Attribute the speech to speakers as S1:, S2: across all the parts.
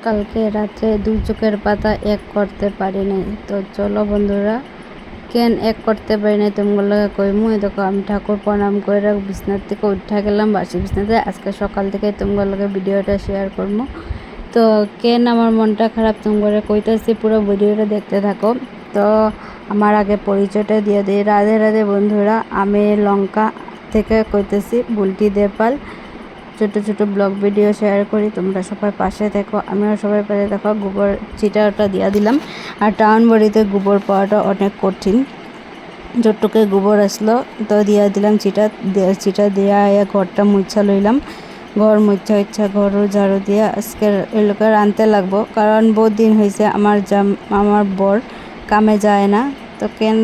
S1: কালকে রাত্রে দুই চোখের পাতা এক করতে পারি নাই। তো চলো বন্ধুরা, কেন এক করতে পারি নাই তোমাগুলোকে কইমু। দেখো আমি ঠাকুর প্রণাম করে বিছনার থেকে উঠা গেলাম বাসি বিছনাতে। আজকে সকাল থেকে তোমাগুলোকে ভিডিওটা শেয়ার করবো। তো কেন আমার মনটা খারাপ তোমাকে কইতেছি, পুরো ভিডিওটা দেখতে থাকো। তো আমার আগে পরিচয়টা দিয়ে দিই। রাধে রাধে বন্ধুরা, আমি লঙ্কা থেকে কইতেছি, বুলটি দেপাল। ছোটো ছোটো ব্লগ ভিডিও শেয়ার করি, তোমরা সবাই পাশে দেখো, আমিও সবাই পাশে দেখো। গোবর চিটাটা দিয়ে দিলাম। আর টাউন বাড়িতে গোবর পাওয়াটা অনেক কঠিন। যতটুকু গোবর আসলো তো দিয়া দিলাম চিটা দিয়া ঘরটা মুছা লইলাম। ঘর মুছা ইচ্ছা ঘরও ঝাড়ু দিয়ে আজকের এলাকার আনতে লাগবো, কারণ বহুত দিন হয়েছে আমার বর কামে যায় না। তো কেন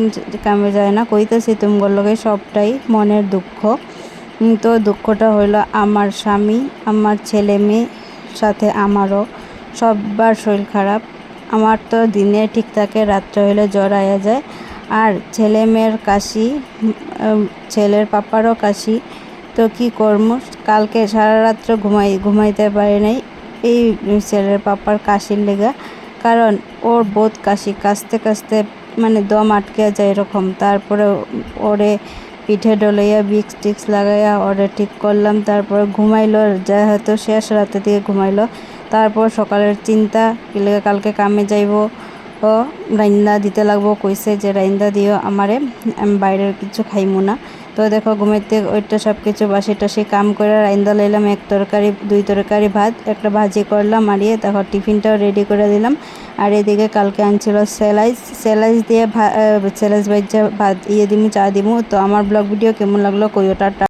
S1: কামে যায় না কইতেছি তোমার লগে, সবটাই মনের দুঃখ। তো দুঃখটা হইলো আমার স্বামী, আমার ছেলে মেয়ে, সাথে আমারও সবার শরীর খারাপ। আমার তো দিনে ঠিক থাকে, রাত্রে হইলে জ্বর আয়া যায়। আর ছেলে মেয়ের কাশি, ছেলের পাপারও কাশি। তো কি করব, কালকে সারা রাত্র ঘুমাইতে পারি নাই এই ছেলের পাপার কাশির লেগা। কারণ ওর বহুত কাশতে কাশতে মানে দম আটকে যায় এরকম। তারপরে ওরে পিঠে ডলাইয়া ভিক্স টিক্স লাগাইয়া ওরে ঠিক করলাম। তারপর ঘুমাইলো, যা হয়তো শেষ রাতে দিয়ে ঘুমাইলো। তারপর সকালের চিন্তা, কালকে কামে যাইব, ও রাইন্দা দিতে লাগবো। কইছে যে রাইন্দা দিও আমারে, আমি বাইরের কিছু খাইমু না। তো দেখো ঘুমাইতে ওইটা সব কিছু বাসি টাসি কাম করে রাইন্দা লইলাম। এক তরকারি, দুই তরকারি ভাত, একটা ভাজি করলাম। আর দেখো টিফিনটাও রেডি করে দিলাম। আর এদিকে কালকে আনছিল স্যালাইস দিয়ে স্যালাইস ভাজা ভাত দিমু, চা দিমু। তো আমার ব্লগ ভিডিও কেমন লাগলো কইও। টাটা।